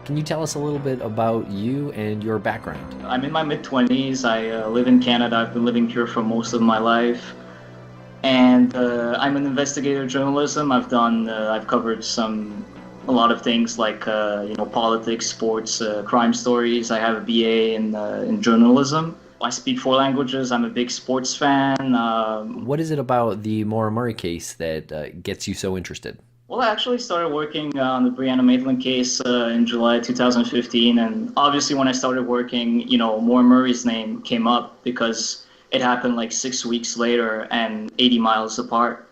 Can you tell us a little bit about you and your background? I'm in my mid-20s. I live in Canada. I've been living here for most of my life. And I'm an investigative journalism. I've covered a lot of things like, politics, sports, crime stories. I have a BA in journalism. I speak four languages. I'm a big sports fan. What is it about the Maura Murray case that gets you so interested? Well, I actually started working on the Brianna Maitland case in July 2015, and obviously when I started working, Maura Murray's name came up because it happened like 6 weeks later and 80 miles apart.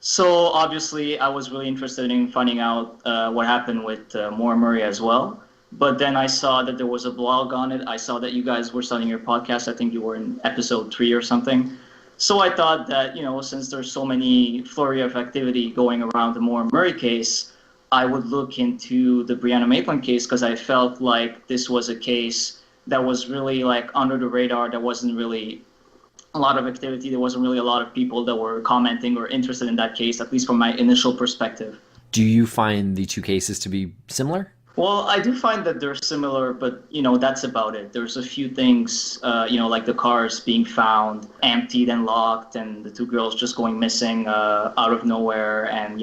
So obviously I was really interested in finding out what happened with Maura Murray as well. But then I saw that there was a blog on it. I saw that you guys were starting your podcast. I think you were in episode 3 or something. So I thought that, since there's so many flurry of activity going around the Maura Murray case, I would look into the Brianna Maitland case because I felt like this was a case that was really like under the radar. There wasn't really a lot of activity. There wasn't really a lot of people that were commenting or interested in that case, at least from my initial perspective. Do you find the two cases to be similar? Well, I do find that they're similar, but that's about it. There's a few things, like the cars being found emptied and locked, and the two girls just going missing out of nowhere, and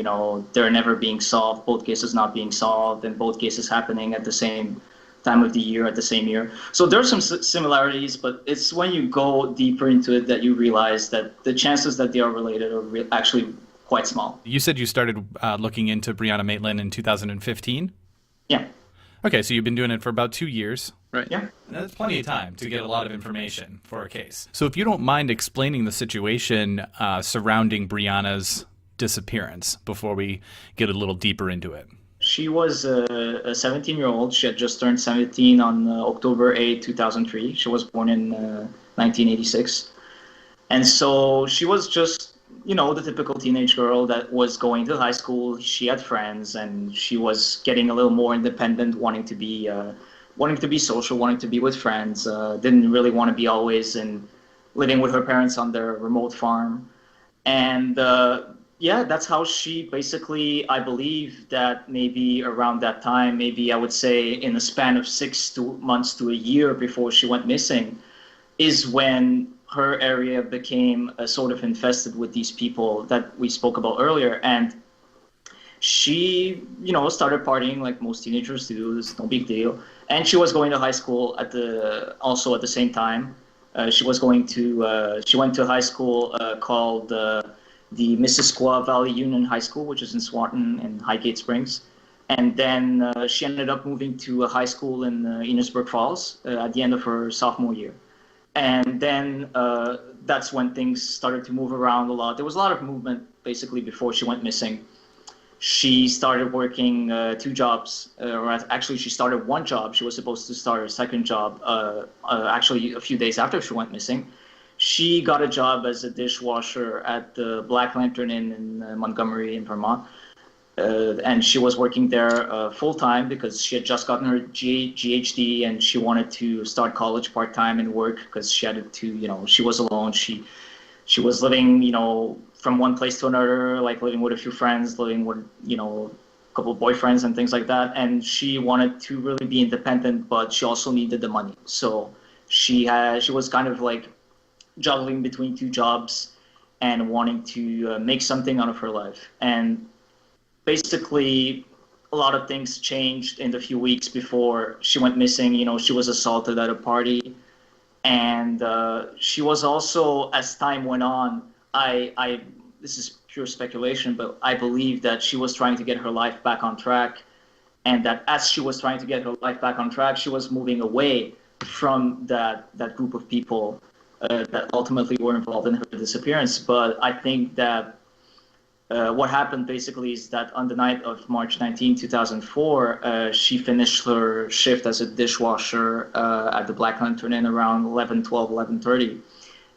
they're never being solved. Both cases not being solved, and both cases happening at the same time of the year, at the same year. So there's some similarities, but it's when you go deeper into it that you realize that the chances that they are related are actually quite small. You said you started looking into Brianna Maitland in 2015? Yeah. Okay, so you've been doing it for about 2 years. Right. Yeah. And that's plenty of time to get a lot of information for a case. So if you don't mind explaining the situation surrounding Brianna's disappearance before we get a little deeper into it. She was a 17-year-old. She had just turned 17 on October 2003. She was born in 1986. And so she was just the typical teenage girl that was going to high school. She had friends, and she was getting a little more independent, wanting to be social, wanting to be with friends. Didn't really want to be always living with her parents on their remote farm. And that's how she basically, I believe that maybe around that time, maybe I would say in a span of 6 months to a year before she went missing, is when her area became sort of infested with these people that we spoke about earlier. And she, started partying like most teenagers do. It's no big deal. And she was going to high school also at the same time. She went to a high school called the Missisquoi Valley Union High School, which is in Swanton and Highgate Springs. And then she ended up moving to a high school in Enosburg Falls at the end of her sophomore year. And then that's when things started to move around a lot. There was a lot of movement basically before she went missing. She started working 2 jobs, or actually she started 1 job. She was supposed to start her second job actually a few days after she went missing. She got a job as a dishwasher at the Black Lantern Inn in Montgomery in Vermont. And she was working there full-time because she had just gotten her GHD, and she wanted to start college part-time and work because she had to, she was alone. She was living, from one place to another, like living with a few friends, living with, a couple of boyfriends and things like that. And she wanted to really be independent, but she also needed the money. So she was kind of like juggling between 2 jobs and wanting to make something out of her life. And basically, a lot of things changed in the few weeks before she went missing. She was assaulted at a party, and she was also, as time went on, this is pure speculation, but I believe that she was trying to get her life back on track, and that as she was trying to get her life back on track, she was moving away from that group of people that ultimately were involved in her disappearance. But I think that what happened basically is that on the night of March 19, 2004, she finished her shift as a dishwasher at the Black Lantern Inn around 11:30.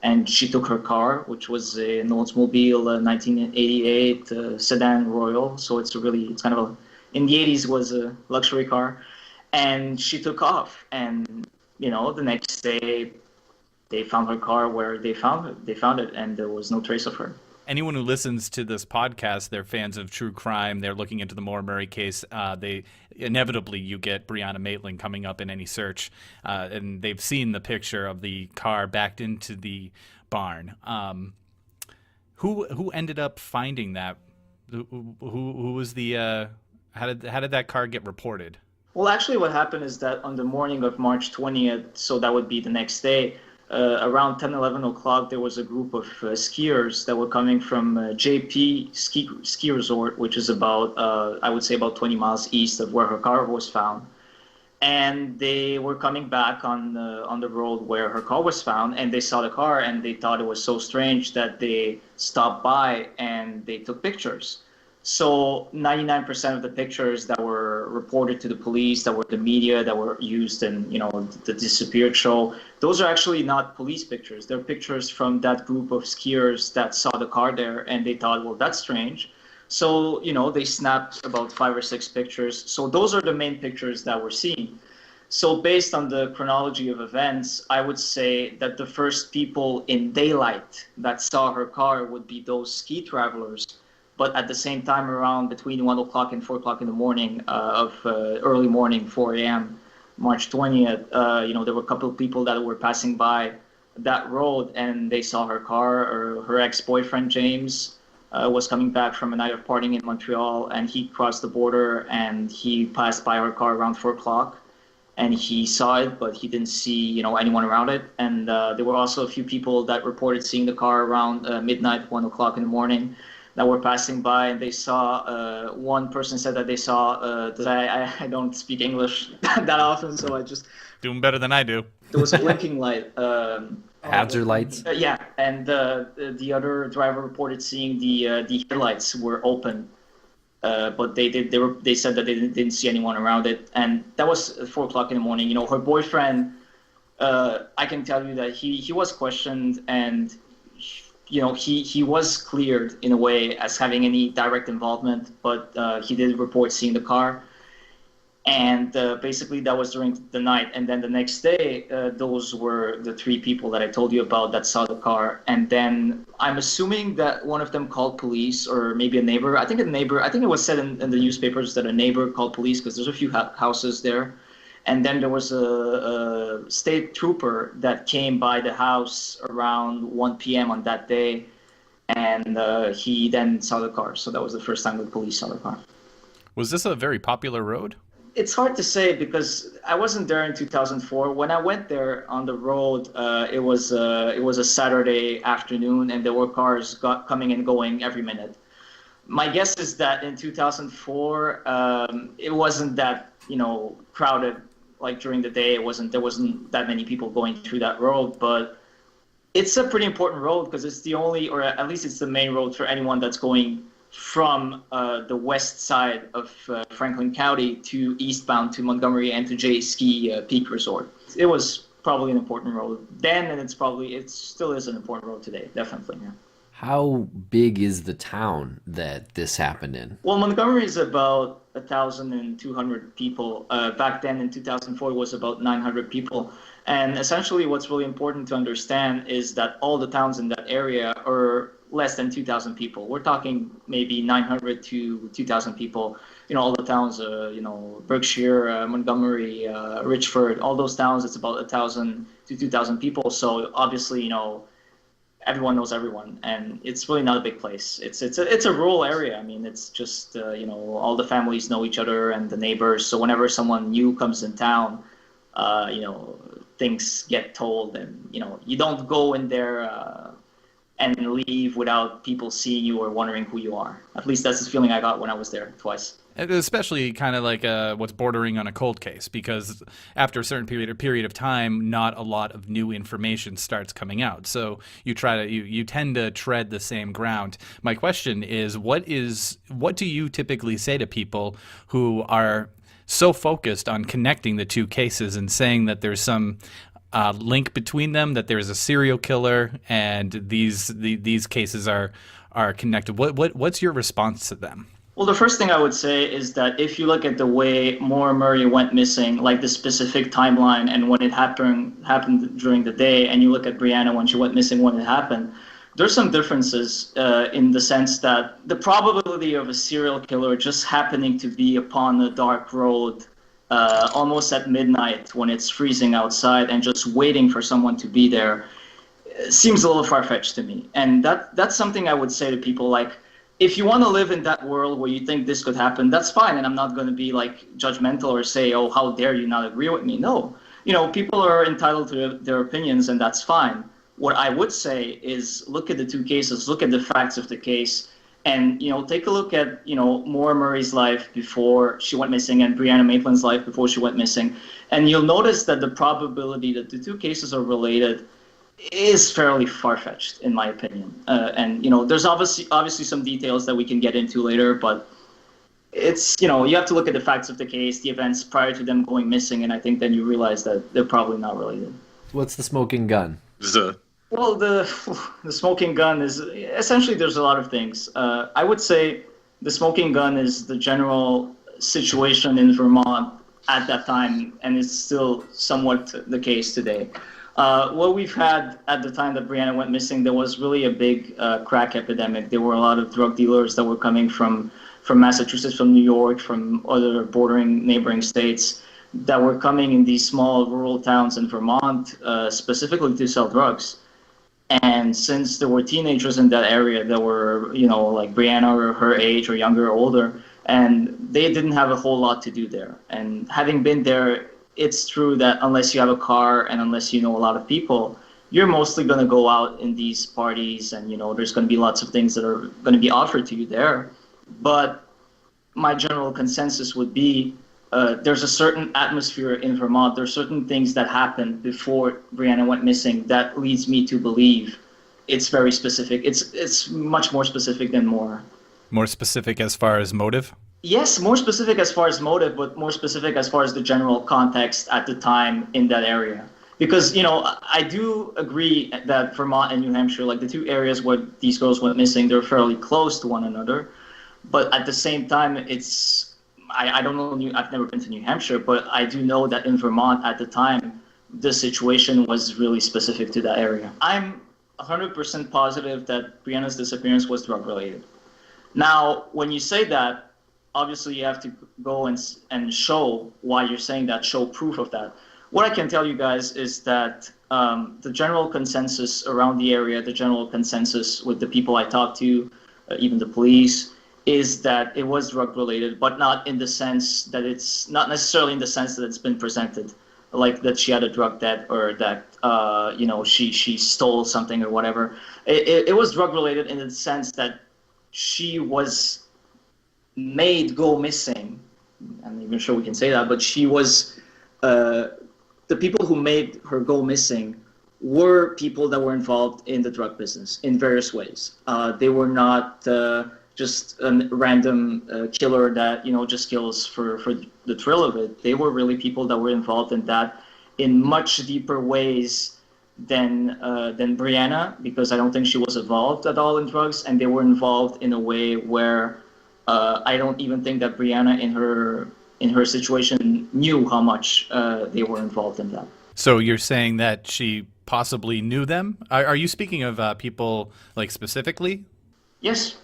And she took her car, which was an Oldsmobile 1988 sedan Royal. So it's kind of in the 80s was a luxury car. And she took off. And, the next day they found her car where they found it, and there was no trace of her. Anyone who listens to this podcast, they're fans of true crime. They're looking into the Maura Murray case. They inevitably you get Brianna Maitland coming up in any search, and they've seen the picture of the car backed into the barn. Who ended up finding that? Who was the? How did that car get reported? Well, actually, what happened is that on the morning of March 20th, so that would be the next day, around 10, 11 o'clock, there was a group of skiers that were coming from JP ski resort, which is about, I would say, about 20 miles east of where her car was found. And they were coming back on the road where her car was found, and they saw the car, and they thought it was so strange that they stopped by and they took pictures. So 99% of the pictures that were reported to the police, that were the media, that were used in, the Disappeared show, those are actually not police pictures. They're pictures from that group of skiers that saw the car there, and they thought, well, that's strange. So, they snapped about 5 or 6 pictures. So those are the main pictures that we're seeing. So based on the chronology of events, I would say that the first people in daylight that saw her car would be those ski travelers. But at the same time, around between 1 o'clock and 4 o'clock in the morning early morning, 4 a.m., March 20th, there were a couple of people that were passing by that road, and they saw her car, or her ex-boyfriend, James, was coming back from a night of partying in Montreal, and he crossed the border, and he passed by her car around 4 o'clock, and he saw it, but he didn't see, anyone around it. And there were also a few people that reported seeing the car around midnight, 1 o'clock in the morning, that were passing by, and they saw, one person said that they saw, that I don't speak English that often, so I just... Doing better than I do. There was a blinking light. Hazard lights? Yeah, and the other driver reported seeing the headlights were open, but they said that they didn't see anyone around it, and that was at 4 o'clock in the morning. Her boyfriend, I can tell you that he was questioned, and he was cleared in a way as having any direct involvement, but he did report seeing the car. And basically that was during the night. And then the next day, those were the 3 people that I told you about that saw the car. And then I'm assuming that one of them called police, or maybe a neighbor. I think it was said in the newspapers that a neighbor called police, because there's a few houses there. And then there was a state trooper that came by the house around 1 p.m. on that day, and he then saw the car. So that was the first time the police saw the car. Was this a very popular road? It's hard to say because I wasn't there in 2004. When I went there on the road, it was a Saturday afternoon, and there were cars coming and going every minute. My guess is that in 2004, it wasn't that crowded. Like during the day, there wasn't that many people going through that road, but it's a pretty important road because it's the only, or at least it's the main road for anyone that's going from the west side of Franklin County to eastbound to Montgomery and to Jay Ski Peak Resort. It was probably an important road then, and it still is an important road today, definitely. Yeah. How big is the town that this happened in? Well, Montgomery is about 1,200 people. Back then in 2004, it was about 900 people. And essentially what's really important to understand is that all the towns in that area are less than 2,000 people. We're talking maybe 900 to 2,000 people. All the towns, Berkshire, Montgomery, Richford, all those towns, it's about 1,000 to 2,000 people. So obviously, everyone knows everyone, and it's really not a big place. It's a rural area. I mean, it's just all the families know each other and the neighbors. So whenever someone new comes in town, things get told, and you don't go in there and leave without people seeing you or wondering who you are. At least that's the feeling I got when I was there twice. And especially kind of like what's bordering on a cold case, because after a certain period of time, not a lot of new information starts coming out. So you tend to tread the same ground. My question is, what do you typically say to people who are so focused on connecting the 2 cases and saying that there's some link between them, that there's a serial killer, and these cases are connected? What's your response to them? Well, the first thing I would say is that if you look at the way Maura Murray went missing, like the specific timeline and when it happened during the day, and you look at Brianna when she went missing when it happened, there's some differences in the sense that the probability of a serial killer just happening to be upon a dark road almost at midnight when it's freezing outside and just waiting for someone to be there seems a little far-fetched to me. And that's something I would say to people, like, if you want to live in that world where you think this could happen, that's fine. And I'm not going to be like judgmental or say, oh, how dare you not agree with me? No, people are entitled to their opinions, and that's fine. What I would say is look at the two cases, look at the facts of the case, and take a look at Maura Murray's life before she went missing and Brianna Maitland's life before she went missing, and you'll notice that the probability that the two cases are related is fairly far-fetched, in my opinion. And there's obviously some details that we can get into later, but it's you have to look at the facts of the case, the events prior to them going missing, and I think then you realize that they're probably not related. What's the smoking gun? Well, the smoking gun is essentially, there's a lot of things. I would say the smoking gun is the general situation in Vermont at that time, and it's still somewhat the case today. What we've had at the time that Brianna went missing, there was really a big crack epidemic. There were a lot of drug dealers that were coming from Massachusetts, from New York, from other bordering neighboring states that were coming in these small rural towns in Vermont specifically to sell drugs. And since there were teenagers in that area that were, like Brianna or her age or younger or older, and they didn't have a whole lot to do there. And having been there, it's true that unless you have a car and unless you know a lot of people, you're mostly going to go out in these parties, and there's going to be lots of things that are going to be offered to you there. But my general consensus would be there's a certain atmosphere in Vermont. There are certain things that happened before Brianna went missing that leads me to believe it's very specific. It's much more specific than Maura. More specific as far as motive? Yes, more specific as far as motive, but more specific as far as the general context at the time in that area. Because, I do agree that Vermont and New Hampshire, like the two areas where these girls went missing, they're fairly close to one another. But at the same time, I don't know, I've never been to New Hampshire, but I do know that in Vermont at the time, the situation was really specific to that area. I'm 100% positive that Brianna's disappearance was drug-related. Now, when you say that, obviously you have to go and show why you're saying that, show proof of that. What I can tell you guys is that the general consensus around the area, the general consensus with the people I talked to, even the police, is that it was drug related, but not in the sense that it's not necessarily in the sense that it's been presented, like that she had a drug debt or that she stole something or whatever. It was drug related in the sense that she was made go missing. I'm not even sure we can say that, but she was the people who made her go missing were people that were involved in the drug business in various ways. They were not just a random killer that just kills for the thrill of it. They were really people that were involved in that in much deeper ways than Brianna, because I don't think she was involved at all in drugs, and they were involved in a way where I don't even think that Brianna in her situation knew how much they were involved in that. So you're saying that she possibly knew them? Are you speaking of people like specifically? Yes.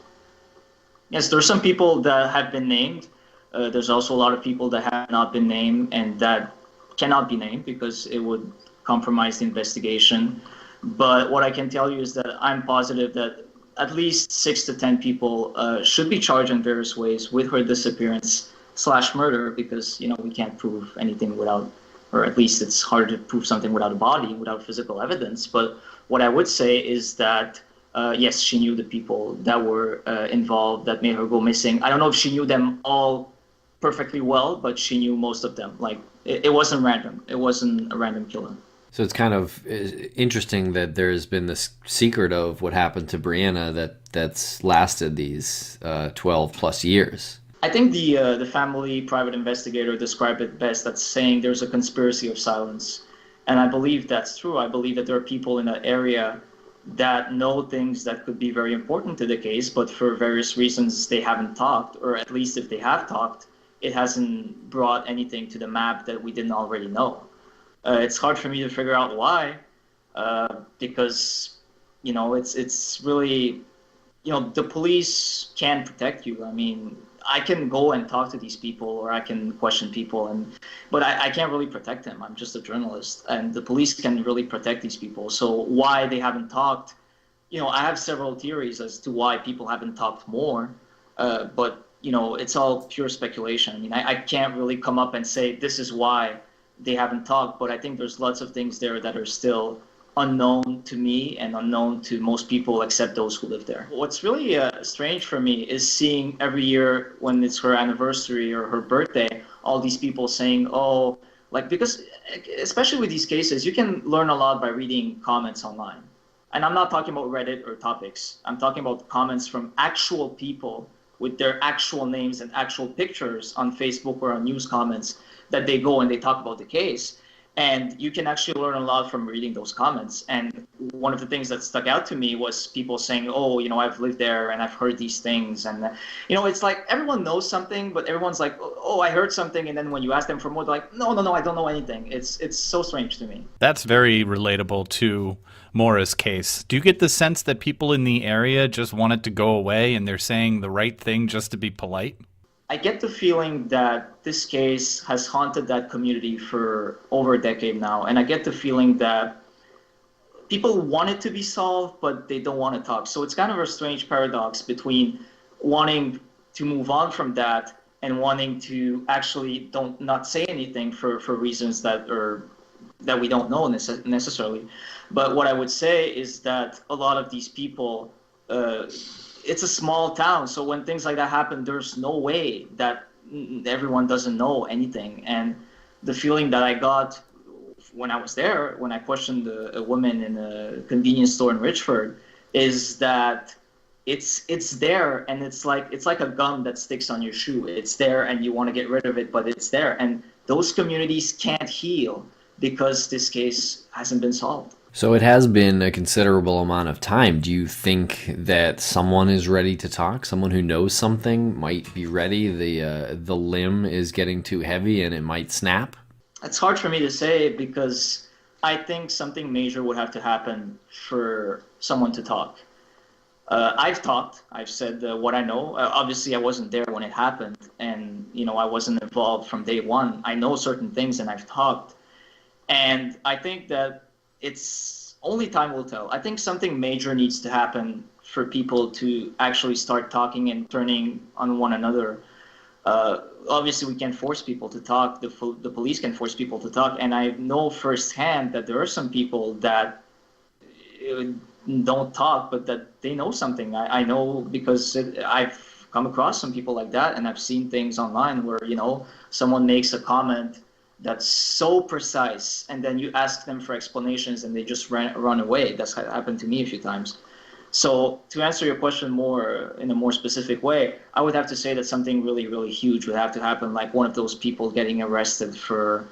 Yes, there are some people that have been named. There's also a lot of people that have not been named and that cannot be named because it would compromise the investigation. But what I can tell you is that I'm positive that at least 6 to 10 people should be charged in various ways with her disappearance / murder, because we can't prove anything without, or at least it's hard to prove something without a body, without physical evidence. But what I would say is that yes, she knew the people that were involved that made her go missing. I don't know if she knew them all perfectly well, but she knew most of them. Like, it wasn't random. It wasn't a random killer. So it's kind of interesting that there's been this secret of what happened to Brianna that's lasted these 12 plus years. I think the family private investigator described it best as saying there's a conspiracy of silence. And I believe that's true. I believe that there are people in that area that know things that could be very important to the case, but for various reasons they haven't talked, or at least if they have talked, it hasn't brought anything to the map that we didn't already know. It's hard for me to figure out why, because it's really, the police can protect you. I mean, I can go and talk to these people, or I can question people, but I can't really protect them. I'm just a journalist, and the police can really protect these people. So why they haven't talked, I have several theories as to why people haven't talked more, but it's all pure speculation. I mean, I can't really come up and say this is why they haven't talked, but I think there's lots of things there that are still unknown to me and unknown to most people except those who live there. What's really strange for me is seeing every year when it's her anniversary or her birthday, all these people saying, oh, like, because especially with these cases, you can learn a lot by reading comments online. And I'm not talking about Reddit or topics. I'm talking about comments from actual people with their actual names and actual pictures on Facebook or on news comments that they go and they talk about the case. And you can actually learn a lot from reading those comments. And one of the things that stuck out to me was people saying, oh, I've lived there and I've heard these things. And, it's like everyone knows something, but everyone's like, oh, I heard something. And then when you ask them for more, they're like, no, I don't know anything. It's so strange to me. That's very relatable to Maura's case. Do you get the sense that people in the area just want it to go away and they're saying the right thing just to be polite? I get the feeling that this case has haunted that community for over a decade now. And I get the feeling that people want it to be solved, but they don't want to talk. So it's kind of a strange paradox between wanting to move on from that and wanting to actually not say anything for reasons that we don't know necessarily. But what I would say is that a lot of these people, it's a small town, so when things like that happen, there's no way that everyone doesn't know anything. And the feeling that I got when I was there, when I questioned a woman in a convenience store in Richford, is that it's there, and it's like a gum that sticks on your shoe. It's there, and you want to get rid of it, but it's there. And those communities can't heal because this case hasn't been solved. So it has been a considerable amount of time. Do you think that someone is ready to talk? Someone who knows something might be ready? The limb is getting too heavy and it might snap? It's hard for me to say because I think something major would have to happen for someone to talk. I've talked. I've said what I know. Obviously, I wasn't there when it happened, and I wasn't involved from day one. I know certain things, and I've talked. And I think that it's only time will tell. I think something major needs to happen for people to actually start talking and turning on one another. Obviously, we can't force people to talk. The police can force people to talk. And I know firsthand that there are some people that don't talk, but that they know something. I know because I've come across some people like that, and I've seen things online where, someone makes a comment that's so precise, and then you ask them for explanations and they just run away. That's happened to me a few times. So to answer your question more in a more specific way, I would have to say that something really, really huge would have to happen, like one of those people getting arrested for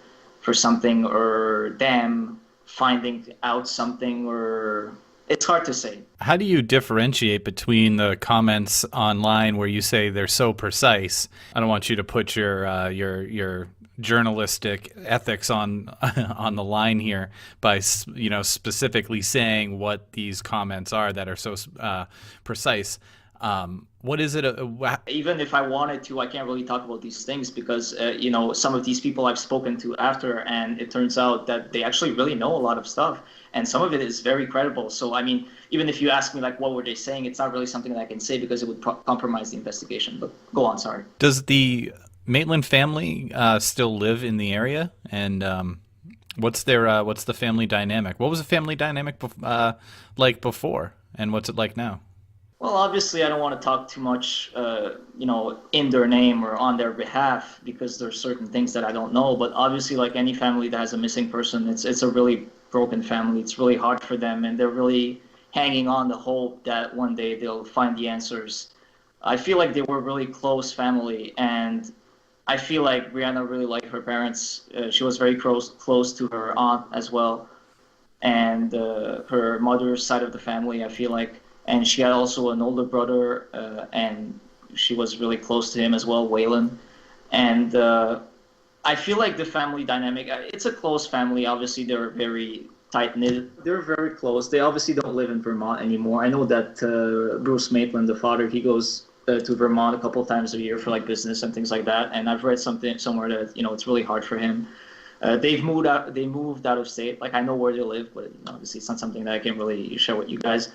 something, or them finding out something, or it's hard to say. How do you differentiate between the comments online where you say they're so precise? I don't want you to put your journalistic ethics on the line here by specifically saying what these comments are that are so precise. What is it? Even if I wanted to, I can't really talk about these things because some of these people I've spoken to after, and it turns out that they actually really know a lot of stuff, and some of it is very credible. So I mean, even if you ask me like what were they saying, it's not really something that I can say because it would compromise the investigation. But go on, sorry. Does the Maitland family still live in the area, and what's the family dynamic? What was the family dynamic like before, and what's it like now? Well, obviously, I don't want to talk too much, in their name or on their behalf because there's certain things that I don't know. But obviously, like any family that has a missing person, it's a really broken family. It's really hard for them, and they're really hanging on the hope that one day they'll find the answers. I feel like they were a really close family, and I feel like Brianna really liked her parents. She was very close to her aunt as well, and her mother's side of the family, I feel like. And she had also an older brother, and she was really close to him as well, Waylon. And I feel like the family dynamic, it's a close family. Obviously, they're very tight-knit. They're very close. They obviously don't live in Vermont anymore. I know that Bruce Maitland, the father, he goes to Vermont a couple of times a year for like business and things like that. And I've read something somewhere that it's really hard for him. They've moved out. They moved out of state. Like I know where they live, but obviously it's not something that I can really share with you guys.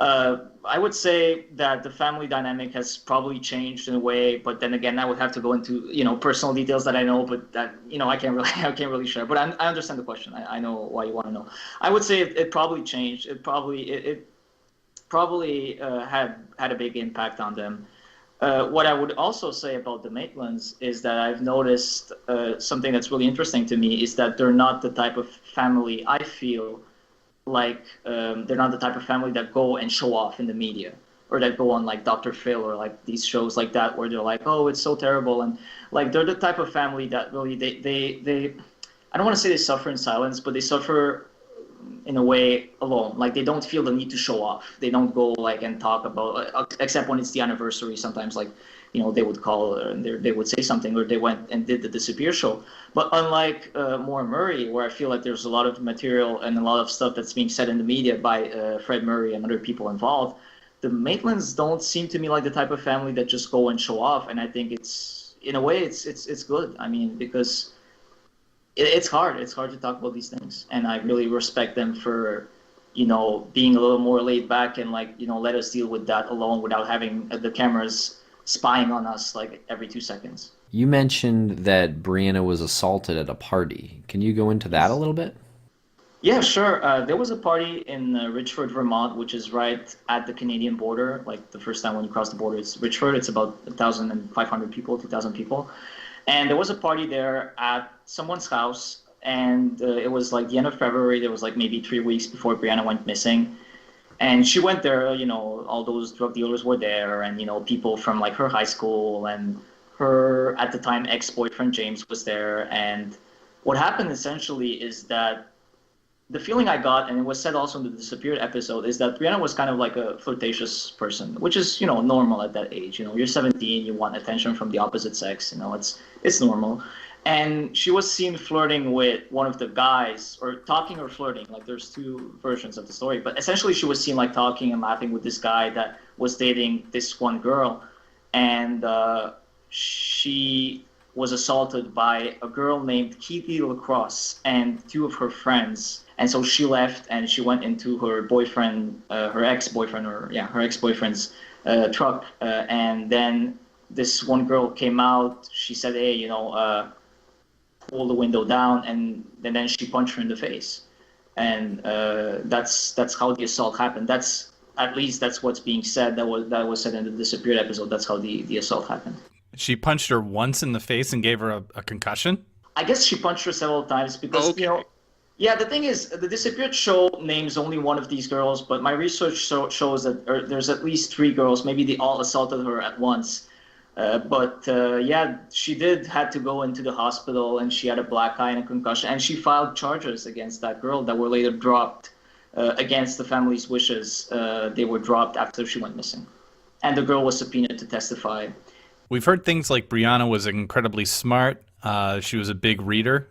I would say that the family dynamic has probably changed in a way, but then again, I would have to go into personal details that I know, but that I can't really I can't really share. But I understand the question. I know why you want to know. I would say it probably changed. It probably had a big impact on them. What I would also say about the Maitlands is that I've noticed something that's really interesting to me is that they're not the type of family I feel like they're not the type of family that go and show off in the media or that go on like Dr. Phil or like these shows like that where they're like, oh, it's so terrible. And like they're the type of family that really they I don't want to say they suffer in silence, but they suffer in a way alone. Like they don't feel the need to show off. They don't go like and talk about except when it's the anniversary. Sometimes like they would call and they would say something, or they went and did the Disappear show. But unlike Maura Murray, where I feel like there's a lot of material and a lot of stuff that's being said in the media by Fred Murray and other people involved, the Maitlands don't seem to me like the type of family that just go and show off. And I think it's in a way it's good. I mean, because it's hard. It's hard to talk about these things, and I really respect them for being a little more laid back and like let us deal with that alone without having the cameras spying on us like every 2 seconds. You mentioned that Brianna was assaulted at a party. Can you go into that a little bit? Yeah, sure. There was a party in Richford, Vermont, which is right at the Canadian border. Like the first time when you cross the border, it's Richford. It's about 1,500 people, 2,000 people. And there was a party there at someone's house. And it was like the end of February. There was like maybe 3 weeks before Brianna went missing. And she went there, all those drug dealers were there, and, people from like her high school, and her, at the time, ex-boyfriend James was there. And what happened essentially is that the feeling I got, and it was said also in the Disappeared episode, is that Brianna was kind of like a flirtatious person, which is, normal at that age. You're 17, you want attention from the opposite sex, it's normal. And she was seen flirting with one of the guys, or talking or flirting. Like there's two versions of the story, but essentially she was seen like talking and laughing with this guy that was dating this one girl, and she was assaulted by a girl named Keithy LaCrosse and two of her friends. And so she left and she went into her boyfriend, her ex-boyfriend's truck, and then this one girl came out. She said, "Hey, pull the window down," and then she punched her in the face, and that's how the assault happened. That's what's being said. That was said in the Disappeared episode. That's how the assault happened. She punched her once in the face and gave her a concussion? I guess she punched her several times because yeah. The thing is, the Disappeared show names only one of these girls, but my research shows that there's at least 3 girls. Maybe they all assaulted her at once. But she had to go into the hospital, and she had a black eye and a concussion, and she filed charges against that girl that were later dropped against the family's wishes. They were dropped after she went missing, and the girl was subpoenaed to testify. We've heard things like Brianna was incredibly smart. She was a big reader.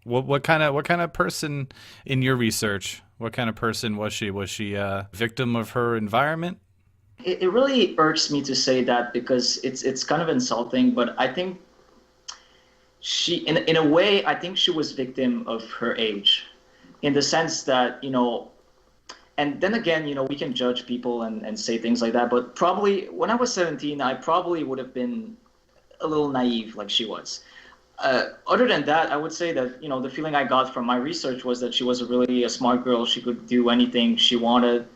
What kind of person in your research? What kind of person was she? Was she a victim of her environment? It really irks me to say that because it's kind of insulting, but I think she, in a way, I think she was victim of her age, in the sense that, and then again, we can judge people and say things like that, but probably when I was 17, I probably would have been a little naive like she was. Other than that, I would say that, the feeling I got from my research was that she was really a smart girl. She could do anything she wanted.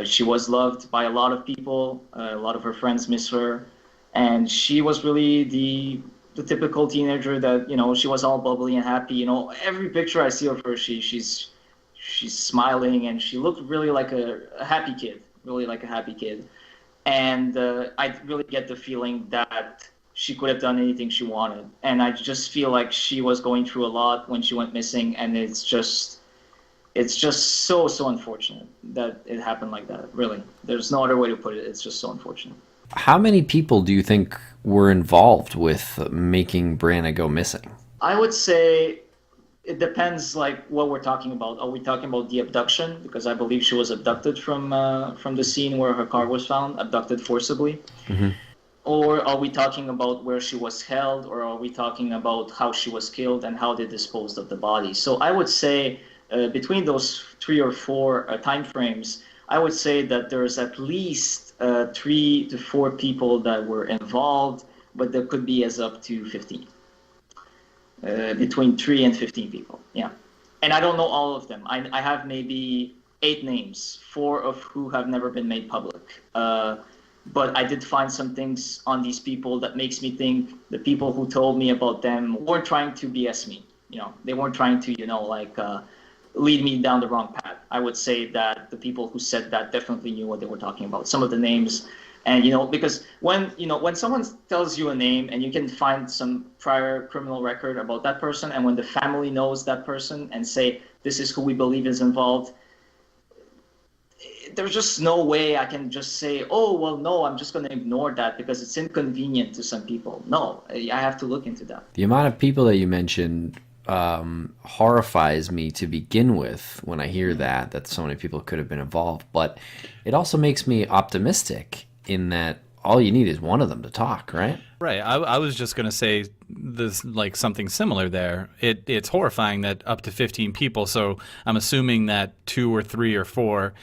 She was loved by a lot of people. A lot of her friends miss her, and she was really the typical teenager that she was all bubbly and happy. Every picture I see of her, she's smiling, and she looked really like a happy kid, And I really get the feeling that she could have done anything she wanted, and I just feel like she was going through a lot when she went missing, and it's just so unfortunate that it happened like that. Really, there's no other way to put it. It's just so unfortunate. How many people do you think were involved with making Brianna go missing? I would say it depends like what we're talking about. Are we talking about the abduction? Because I believe she was abducted from the scene where her car was found, abducted forcibly. Hmm. Or are we talking about where she was held, or are we talking about how she was killed and how they disposed of the body? So I would say between those 3 or 4 time frames, I would say that there's at least 3 to 4 people that were involved, but there could be as up to 15. Between 3 and 15 people, yeah. And I don't know all of them. I have maybe 8 names, 4 of who have never been made public. But I did find some things on these people that makes me think the people who told me about them weren't trying to BS me. They weren't trying to, lead me down the wrong path. I would say that the people who said that definitely knew what they were talking about. Some of the names, and because when someone tells you a name and you can find some prior criminal record about that person, and when the family knows that person and say this is who we believe is involved, there's just no way I can just say, oh, well, no, I'm just going to ignore that because it's inconvenient to some people. No, I have to look into that. The amount of people that you mentioned horrifies me to begin with when I hear that so many people could have been involved. But it also makes me optimistic in that all you need is one of them to talk, right? Right. I was just going to say this, like something similar there. It's horrifying that up to 15 people. So I'm assuming that 2 or 3 or 4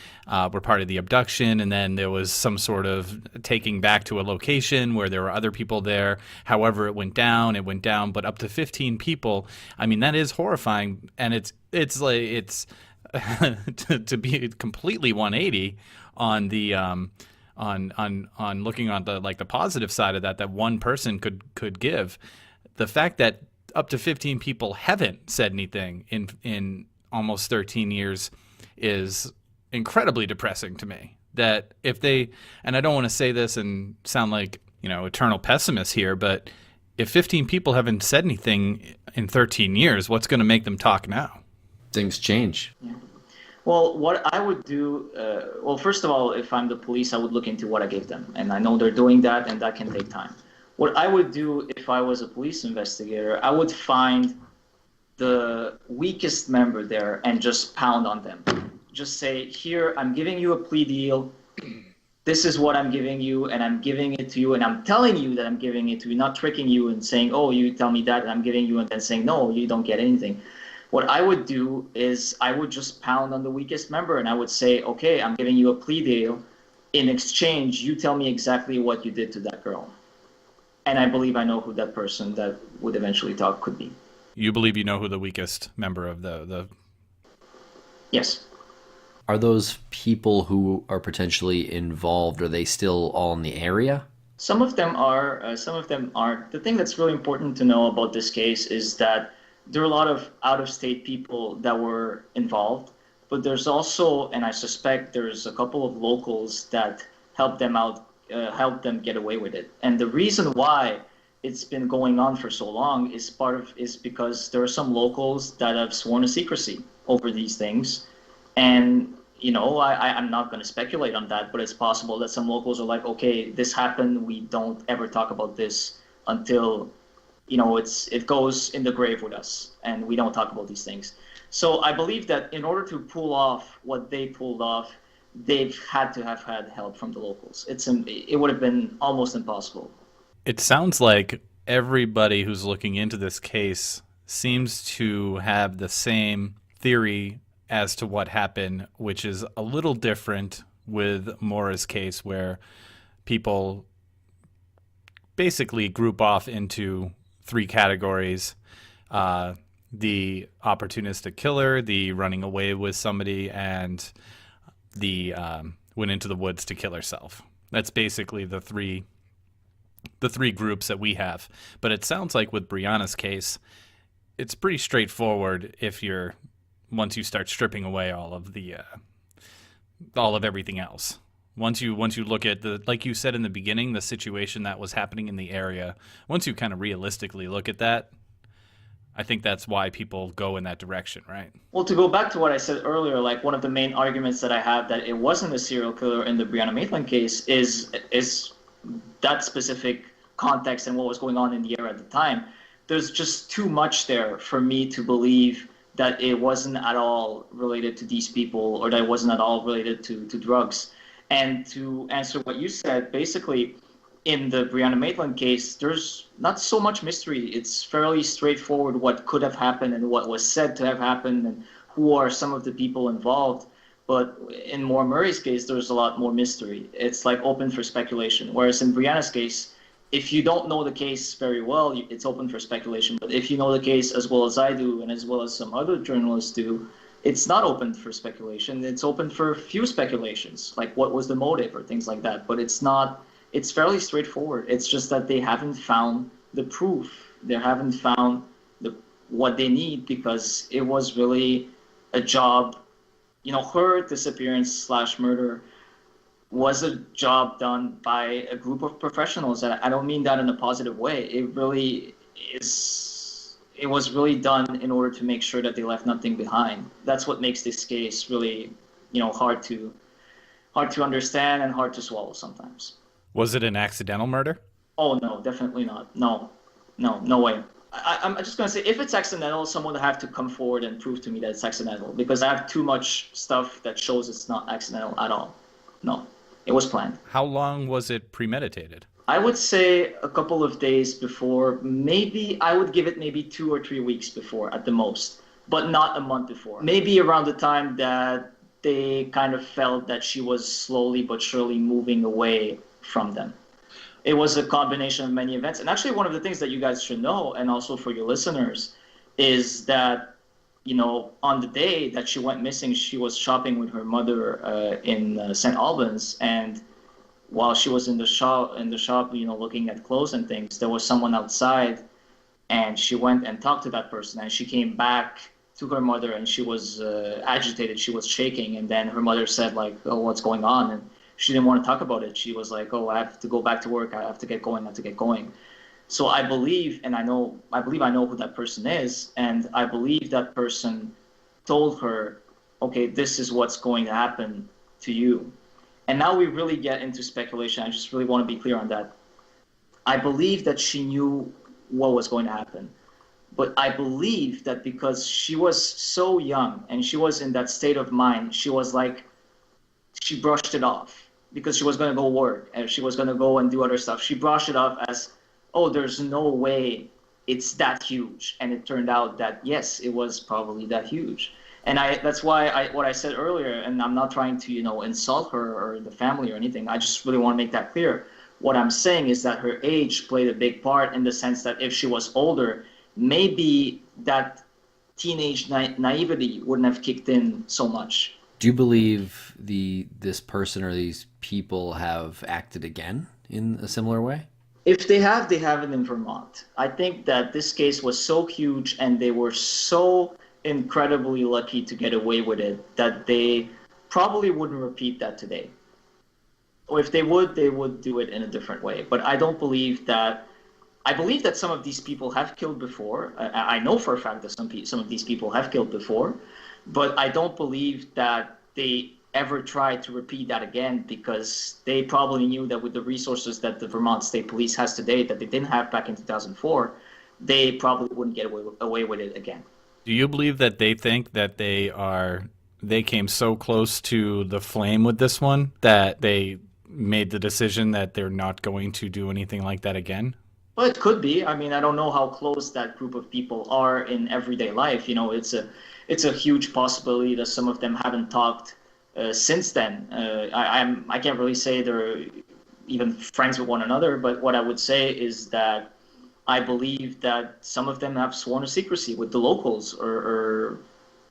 were part of the abduction, and then there was some sort of taking back to a location where there were other people there. However, it went down. But up to 15 people. I mean, that is horrifying, and it's to be completely 180 on the on looking on the positive side of that one person could give. The fact that up to 15 people haven't said anything in almost 13 years is incredibly depressing to me. That if they, and I don't want to say this and sound like eternal pessimist here, but if 15 people haven't said anything in 13 years, what's going to make them talk now? Things change. Yeah. Well, what I would do, first of all, if I'm the police, I would look into what I gave them. And I know they're doing that, and that can take time. What I would do if I was a police investigator, I would find the weakest member there and just pound on them. Just say, here, I'm giving you a plea deal. This is what I'm giving you, and I'm giving it to you, and I'm telling you that I'm giving it to you, not tricking you and saying, oh, you tell me that, and I'm giving you, and then saying, no, you don't get anything. What I would do is I would just pound on the weakest member, and I would say, okay, I'm giving you a plea deal. In exchange, you tell me exactly what you did to that girl. And I believe I know who that person that would eventually talk could be. You believe you know who the weakest member of the... Yes. Are those people who are potentially involved, are they still all in the area? Some of them are, some of them aren't. The thing that's really important to know about this case is that there are a lot of out-of-state people that were involved, but there's also, and I suspect there's a couple of locals that helped them out, helped them get away with it. And the reason why it's been going on for so long is because there are some locals that have sworn to secrecy over these things. And, I'm not going to speculate on that, but it's possible that some locals are like, okay, this happened. We don't ever talk about this until it goes in the grave with us, and we don't talk about these things. So I believe that in order to pull off what they pulled off, they've had to have had help from the locals. It would have been almost impossible. It sounds like everybody who's looking into this case seems to have the same theory as to what happened, which is a little different with Maura's case, where people basically group off into 3 categories: the opportunistic killer, the running away with somebody, and the went into the woods to kill herself. That's basically the three groups that we have. But it sounds like with Brianna's case, it's pretty straightforward once you start stripping away all of everything else. Once you look at like you said in the beginning, the situation that was happening in the area, once you kind of realistically look at that, I think that's why people go in that direction, right? Well, to go back to what I said earlier, like one of the main arguments that I have that it wasn't a serial killer in the Brianna Maitland case is that specific context and what was going on in the area at the time. There's just too much there for me to believe that it wasn't at all related to these people, or that it wasn't at all related to drugs. And to answer what you said, basically, in the Brianna Maitland case, there's not so much mystery. It's fairly straightforward what could have happened and what was said to have happened and who are some of the people involved. But in Maura Murray's case, there's a lot more mystery. It's like open for speculation. Whereas in Brianna's case, if you don't know the case very well, it's open for speculation. But if you know the case as well as I do and as well as some other journalists do, it's not open for speculation. It's open for few speculations, like what was the motive or things like that. But it's not, it's fairly straightforward. It's just that they haven't found the proof. They haven't found what they need, because it was really a job. You know, her disappearance / murder was a job done by a group of professionals. And I don't mean that in a positive way. It really is, it was really done in order to make sure that they left nothing behind. That's what makes this case really, you know, hard to understand and hard to swallow sometimes. Was it an accidental murder? Oh, no, definitely not. No way. I'm just going to say, if it's accidental, someone would have to come forward and prove to me that it's accidental, because I have too much stuff that shows it's not accidental at all. No, it was planned. How long was it premeditated? I would say a couple of days before. Maybe I would give it maybe 2 or 3 weeks before at the most, but not a month before. Maybe around the time that they kind of felt that she was slowly but surely moving away from them. It was a combination of many events. And actually, one of the things that you guys should know, and also for your listeners, is that, you know, on the day that she went missing, she was shopping with her mother in St. Albans. And while she was in the shop, you know, looking at clothes and things, there was someone outside, and she went and talked to that person. And she came back to her mother, and she was agitated. She was shaking. And then her mother said, like, "Oh, what's going on?" And she didn't want to talk about it. She was like, "Oh, I have to go back to work. I have to get going. So I believe, and I believe I know who that person is. And I believe that person told her, "Okay, this is what's going to happen to you." And now we really get into speculation. I just really want to be clear on that. I believe that she knew what was going to happen. But I believe that because she was so young and she was in that state of mind, she was like, she brushed it off, because she was going to go work and she was going to go and do other stuff. She brushed it off as, oh, there's no way it's that huge. And it turned out that, yes, it was probably that huge. And that's why what I said earlier, and I'm not trying to, you know, insult her or the family or anything. I just really want to make that clear. What I'm saying is that her age played a big part, in the sense that if she was older, maybe that teenage naivety wouldn't have kicked in so much. Do you believe this person or these people have acted again in a similar way? If they have it in Vermont. I think that this case was so huge and they were so incredibly lucky to get away with it that they probably wouldn't repeat that today. Or if they would do it in a different way. But I don't believe that. I believe that some of these people have killed before. I know for a fact that some of these people have killed before. But I don't believe that they ever tried to repeat that again, because they probably knew that with the resources that the Vermont State Police has today that they didn't have back in 2004, they probably wouldn't get away with it again. Do you believe that they think that they came so close to the flame with this one that they made the decision that they're not going to do anything like that again? Well, it could be. I mean, I don't know how close that group of people are in everyday life. You know, it's a huge possibility that some of them haven't talked since then. I can't really say they're even friends with one another, but what I would say is that I believe that some of them have sworn to secrecy with the locals, or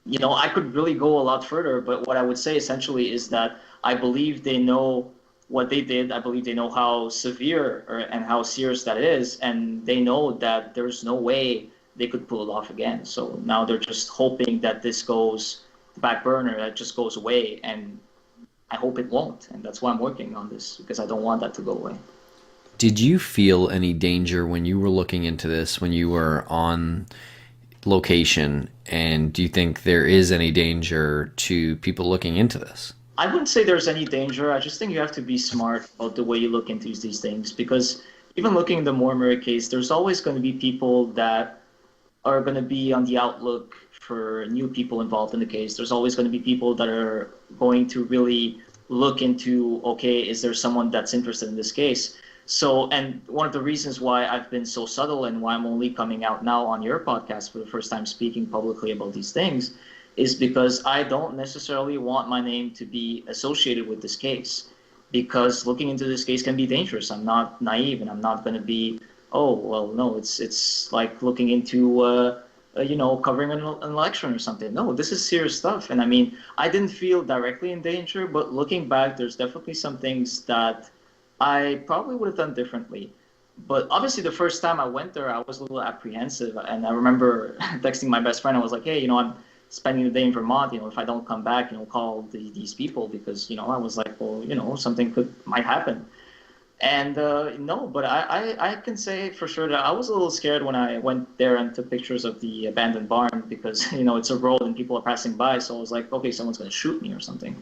you know, I could really go a lot further, but what I would say essentially is that I believe they know what they did. I believe they know how severe and how serious that is, and they know that there's no way they could pull it off again. So now they're just hoping that this goes back burner, that just goes away, and I hope it won't. And that's why I'm working on this, because I don't want that to go away. Did you feel any danger when you were looking into this, when you were on location, and do you think there is any danger to people looking into this? I wouldn't say there's any danger. I just think you have to be smart about the way you look into these things, because even looking at the Maura Murray case, there's always going to be people that are going to be on the outlook for new people involved in the case. There's always going to be people that are going to really look into, okay, is there someone that's interested in this case? So, and one of the reasons why I've been so subtle and why I'm only coming out now on your podcast for the first time speaking publicly about these things is because I don't necessarily want my name to be associated with this case, because looking into this case can be dangerous. I'm not naive, and I'm not going to be, oh, well, no, it's like looking into, covering an election or something. No, this is serious stuff. And I mean, I didn't feel directly in danger, but looking back, there's definitely some things that I probably would have done differently. But obviously, the first time I went there, I was a little apprehensive. And I remember texting my best friend. I was like, hey, I'm spending the day in Vermont. If I don't come back, call these people, because, I was like, well, something might happen. And no, but I can say for sure that I was a little scared when I went there and took pictures of the abandoned barn, because, it's a road and people are passing by. So I was like, okay, someone's going to shoot me or something.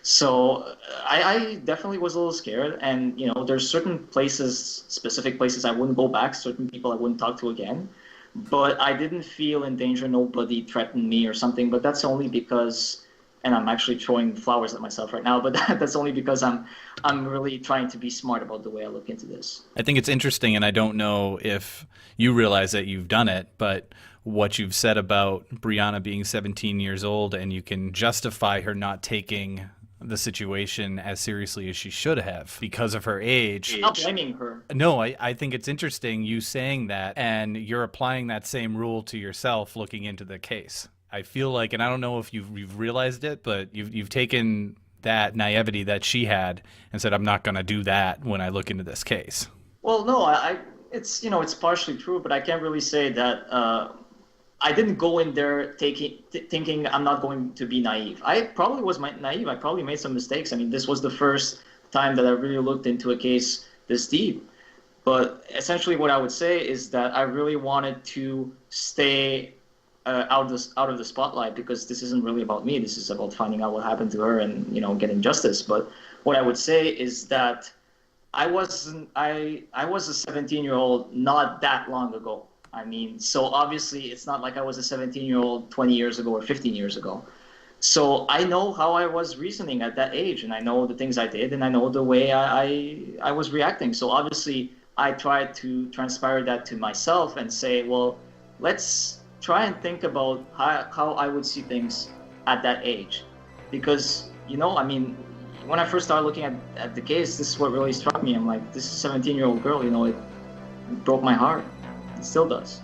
So I definitely was a little scared. And, there's certain places, specific places I wouldn't go back, certain people I wouldn't talk to again. But I didn't feel in danger. Nobody threatened me or something. But that's only because, and I'm actually throwing flowers at myself right now, but that's only because I'm really trying to be smart about the way I look into this. I think it's interesting, and I don't know if you realize that you've done it, but what you've said about Brianna being 17 years old, and you can justify her not taking the situation as seriously as she should have because of her age. I'm not blaming her. No, I think it's interesting you saying that, and you're applying that same rule to yourself looking into the case. I feel like, and I don't know if you've realized it, but you've taken that naivety that she had and said, I'm not going to do that when I look into this case. Well, no, it's partially true, but I can't really say that I didn't go in there thinking I'm not going to be naive. I probably was naive. I probably made some mistakes. I mean, this was the first time that I really looked into a case this deep. But essentially what I would say is that I really wanted to stay out of the spotlight, because this isn't really about me. This is about finding out what happened to her and, getting justice. But what I would say is that I was a 17-year-old not that long ago. I mean, so obviously it's not like I was a 17-year-old 20 years ago or 15 years ago. So I know how I was reasoning at that age, and I know the things I did, and I know the way I was reacting. So obviously I tried to transpire that to myself and say, well, let's try and think about how I would see things at that age. Because, I mean, when I first started looking at the case, this is what really struck me. I'm like, this is a 17-year-old girl, it broke my heart. It still does.